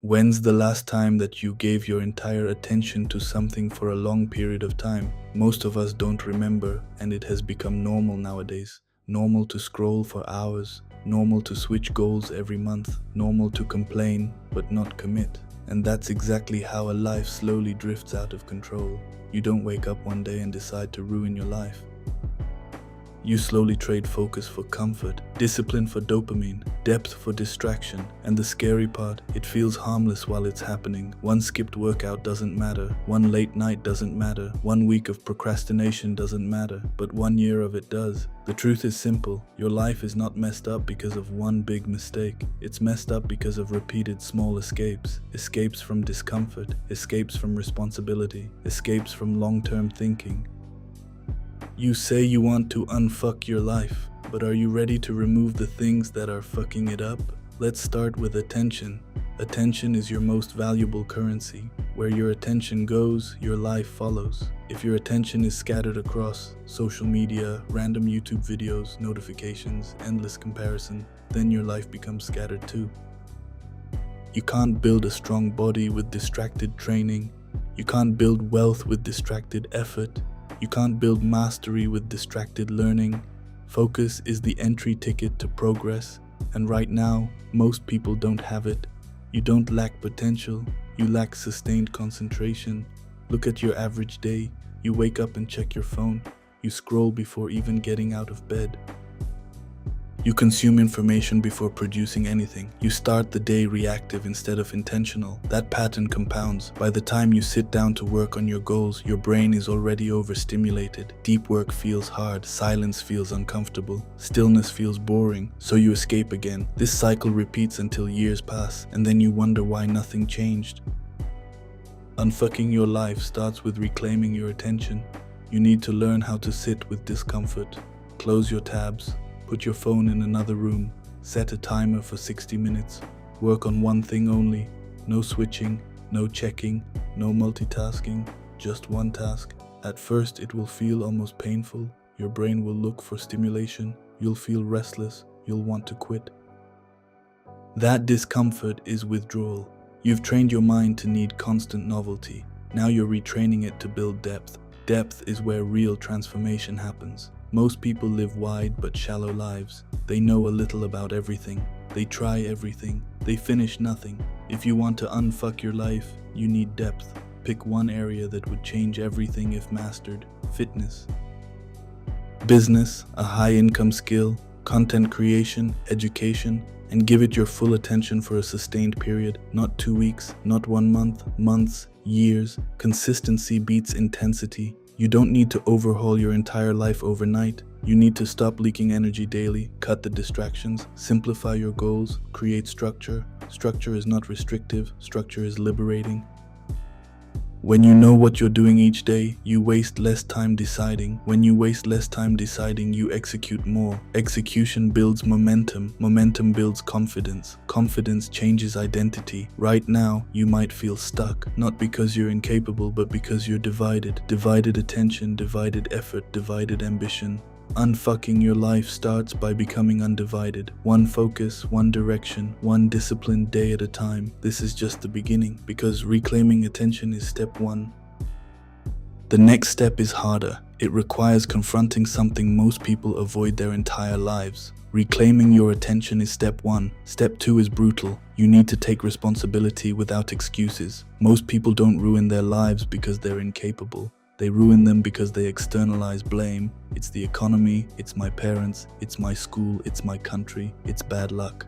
When's the last time that you gave your entire attention to something for a long period of time? Most of us don't remember, and it has become normal nowadays. Normal to scroll for hours, normal to switch goals every month, normal to complain but not commit. And that's exactly how a life slowly drifts out of control. You don't wake up one day and decide to ruin your life. You slowly trade focus for comfort, discipline for dopamine, depth for distraction, and the scary part, it feels harmless while it's happening. One skipped workout doesn't matter, one late night doesn't matter, one week of procrastination doesn't matter, but 1 year of it does. The truth is simple, your life is not messed up because of one big mistake. It's messed up because of repeated small escapes. Escapes from discomfort, escapes from responsibility, escapes from long-term thinking. You say you want to unfuck your life, but are you ready to remove the things that are fucking it up? Let's start with attention. Attention is your most valuable currency. Where your attention goes, your life follows. If your attention is scattered across social media, random YouTube videos, notifications, endless comparison, then your life becomes scattered too. You can't build a strong body with distracted training. You can't build wealth with distracted effort. You can't build mastery with distracted learning. Focus is the entry ticket to progress, and right now, most people don't have it. You don't lack potential, you lack sustained concentration. Look at your average day. You wake up and check your phone. You scroll before even getting out of bed. You consume information before producing anything. You start the day reactive instead of intentional. That pattern compounds. By the time you sit down to work on your goals, your brain is already overstimulated. Deep work feels hard, silence feels uncomfortable, stillness feels boring, so you escape again. This cycle repeats until years pass, and then you wonder why nothing changed. Unfucking your life starts with reclaiming your attention. You need to learn how to sit with discomfort. Close your tabs. Put your phone in another room, set a timer for 60 minutes, work on one thing only, no switching, no checking, no multitasking, just one task. At first it will feel almost painful, your brain will look for stimulation, you'll feel restless, you'll want to quit. That discomfort is withdrawal. You've trained your mind to need constant novelty, now you're retraining it to build depth. Depth is where real transformation happens. Most people live wide but shallow lives. They know a little about everything. They try everything. They finish nothing. If you want to unfuck your life, you need depth. Pick one area that would change everything if mastered. Fitness, business, a high-income skill, content creation, education, and give it your full attention for a sustained period. Not 2 weeks, not 1 month, months, years. Consistency beats intensity. You don't need to overhaul your entire life overnight. You need to stop leaking energy daily, cut the distractions, simplify your goals, create structure. Structure is not restrictive, structure is liberating. When you know what you're doing each day, you waste less time deciding. When you waste less time deciding, you execute more. Execution builds momentum. Momentum builds confidence. Confidence changes identity. Right now, you might feel stuck, not because you're incapable, but because you're divided. Divided attention, divided effort, divided ambition. Unfucking your life starts by becoming undivided. One focus, one direction, one disciplined day at a time. This is just the beginning, because reclaiming attention is step one. The next step is harder. It requires confronting something most people avoid their entire lives. Reclaiming your attention is step one. Step two is brutal. You need to take responsibility without excuses. Most people don't ruin their lives because they're incapable. They ruin them because they externalize blame. It's the economy, it's my parents, it's my school, it's my country, it's bad luck.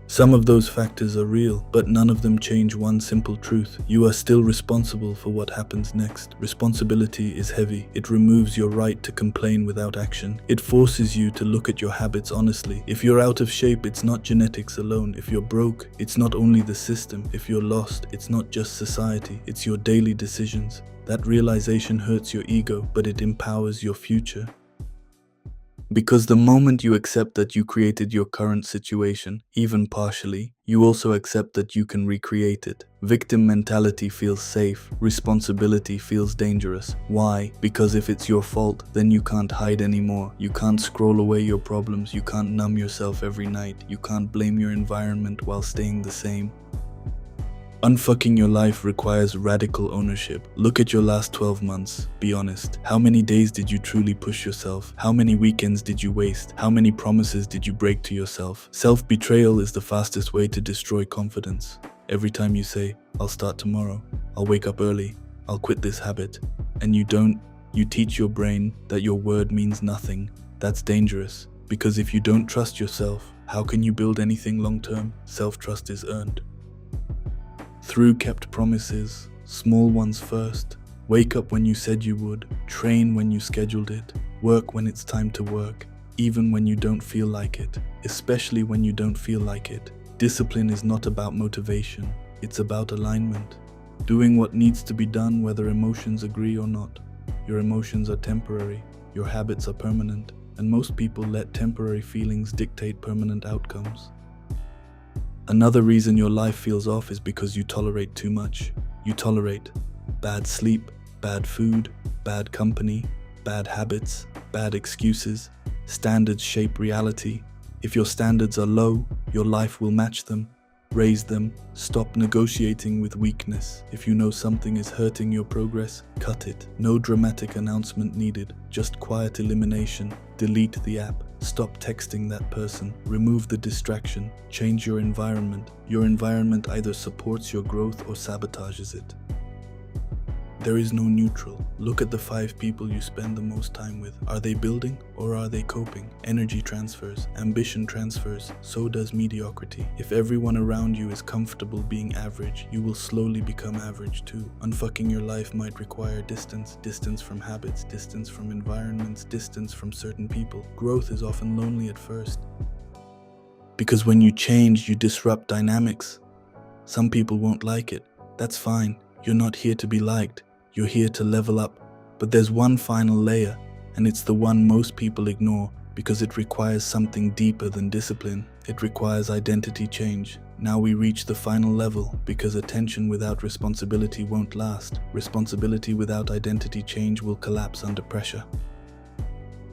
Some of those factors are real, but none of them change one simple truth. You are still responsible for what happens next. Responsibility is heavy. It removes your right to complain without action. It forces you to look at your habits honestly. If you're out of shape, it's not genetics alone. If you're broke, it's not only the system. If you're lost, it's not just society. It's your daily decisions. That realization hurts your ego, but it empowers your future. Because the moment you accept that you created your current situation, even partially, you also accept that you can recreate it. Victim mentality feels safe, responsibility feels dangerous. Why? Because if it's your fault, then you can't hide anymore. You can't scroll away your problems, you can't numb yourself every night, you can't blame your environment while staying the same. Unfucking your life requires radical ownership. Look at your last 12 months. Be honest. How many days did you truly push yourself? How many weekends did you waste? How many promises did you break to yourself? Self-betrayal is the fastest way to destroy confidence. Every time you say, I'll start tomorrow, I'll wake up early, I'll quit this habit, and you don't, you teach your brain that your word means nothing. That's dangerous, because if you don't trust yourself, how can you build anything long-term? Self-trust is earned through kept promises, small ones first. Wake up when you said you would, train when you scheduled it, work when it's time to work, even when you don't feel like it, especially when you don't feel like it. Discipline is not about motivation, it's about alignment. Doing what needs to be done whether emotions agree or not. Your emotions are temporary, your habits are permanent, and most people let temporary feelings dictate permanent outcomes. Another reason your life feels off is because you tolerate too much. You tolerate bad sleep, bad food, bad company, bad habits, bad excuses. Standards shape reality. If your standards are low, your life will match them. Raise them. Stop negotiating with weakness. If you know something is hurting your progress, cut it. No dramatic announcement needed, just quiet elimination. Delete the app. Stop texting that person. Remove the distraction. Change your environment. Your environment either supports your growth or sabotages it. There is no neutral. Look at the 5 people you spend the most time with. Are they building or are they coping? Energy transfers, ambition transfers, so does mediocrity. If everyone around you is comfortable being average, you will slowly become average too. Unfucking your life might require distance. Distance from habits, distance from environments, distance from certain people. Growth is often lonely at first, because when you change, you disrupt dynamics. Some people won't like it. That's fine. You're not here to be liked. You're here to level up. But there's one final layer, and it's the one most people ignore because it requires something deeper than discipline. It requires identity change. Now we reach the final level, because attention without responsibility won't last. Responsibility without identity change will collapse under pressure.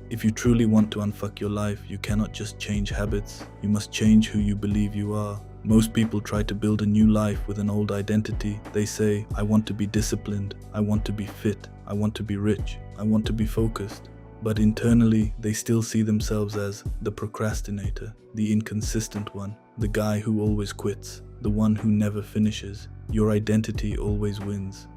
If you truly want to unfuck your life, you cannot just change habits. You must change who you believe you are. Most people try to build a new life with an old identity. They say, I want to be disciplined, I want to be fit, I want to be rich, I want to be focused. But internally, they still see themselves as the procrastinator, the inconsistent one, the guy who always quits, the one who never finishes. Your identity always wins.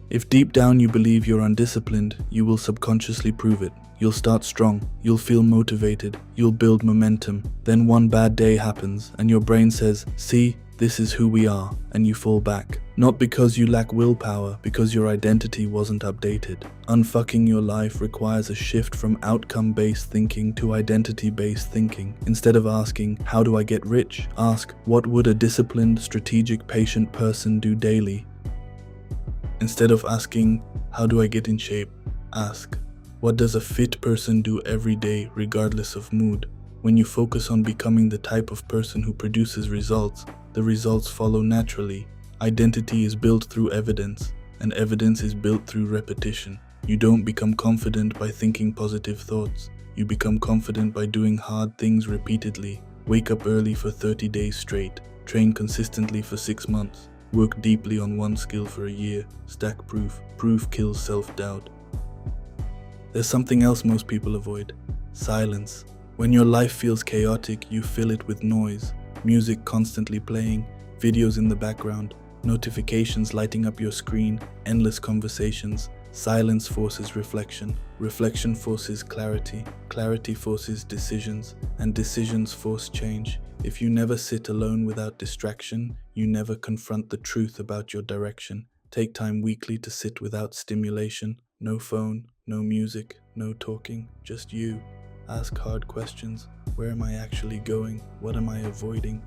If deep down you believe you're undisciplined, you will subconsciously prove it. You'll start strong, you'll feel motivated, you'll build momentum. Then one bad day happens and your brain says, see, this is who we are, and you fall back. Not because you lack willpower, because your identity wasn't updated. Unfucking your life requires a shift from outcome-based thinking to identity-based thinking. Instead of asking, how do I get rich? Ask, what would a disciplined, strategic, patient person do daily? Instead of asking, how do I get in shape? Ask, what does a fit person do every day, regardless of mood? When you focus on becoming the type of person who produces results, the results follow naturally. Identity is built through evidence, and evidence is built through repetition. You don't become confident by thinking positive thoughts. You become confident by doing hard things repeatedly. Wake up early for 30 days straight. Train consistently for 6 months. Work deeply on one skill for a year. Stack proof. Proof kills self-doubt. There's something else most people avoid. Silence. When your life feels chaotic, you fill it with noise. Music constantly playing, videos in the background, notifications lighting up your screen, endless conversations. Silence forces reflection. Reflection forces clarity. Clarity forces decisions, and decisions force change. If you never sit alone without distraction, you never confront the truth about your direction. Take time weekly to sit without stimulation. No phone, no music, no talking, just you. Ask hard questions. Where am I actually going? What am I avoiding?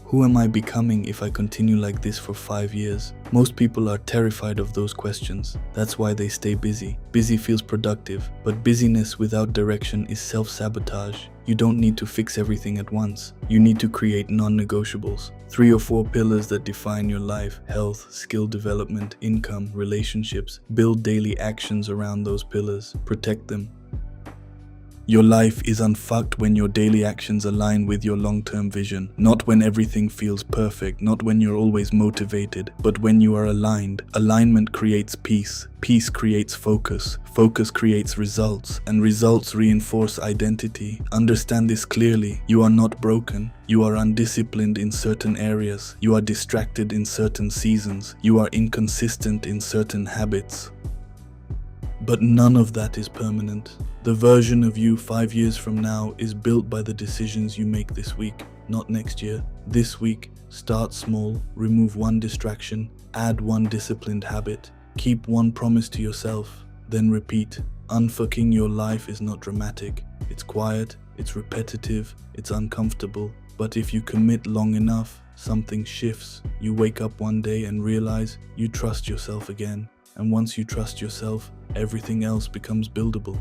Who am I becoming if I continue like this for 5 years? Most people are terrified of those questions. That's why they stay busy. Busy feels productive, but busyness without direction is self-sabotage. You don't need to fix everything at once. You need to create non-negotiables. 3 or 4 pillars that define your life: health, skill development, income, relationships. Build daily actions around those pillars. Protect them. Your life is unfucked when your daily actions align with your long-term vision. Not when everything feels perfect, not when you're always motivated, but when you are aligned. Alignment creates peace. Peace creates focus. Focus creates results, and results reinforce identity. Understand this clearly. You are not broken. You are undisciplined in certain areas. You are distracted in certain seasons. You are inconsistent in certain habits. But none of that is permanent. The version of you 5 years from now is built by the decisions you make this week, not next year. This week, start small, remove one distraction, add one disciplined habit, keep one promise to yourself, then repeat. Unfucking your life is not dramatic. It's quiet, it's repetitive, it's uncomfortable. But if you commit long enough, something shifts. You wake up one day and realize you trust yourself again. And once you trust yourself, everything else becomes buildable.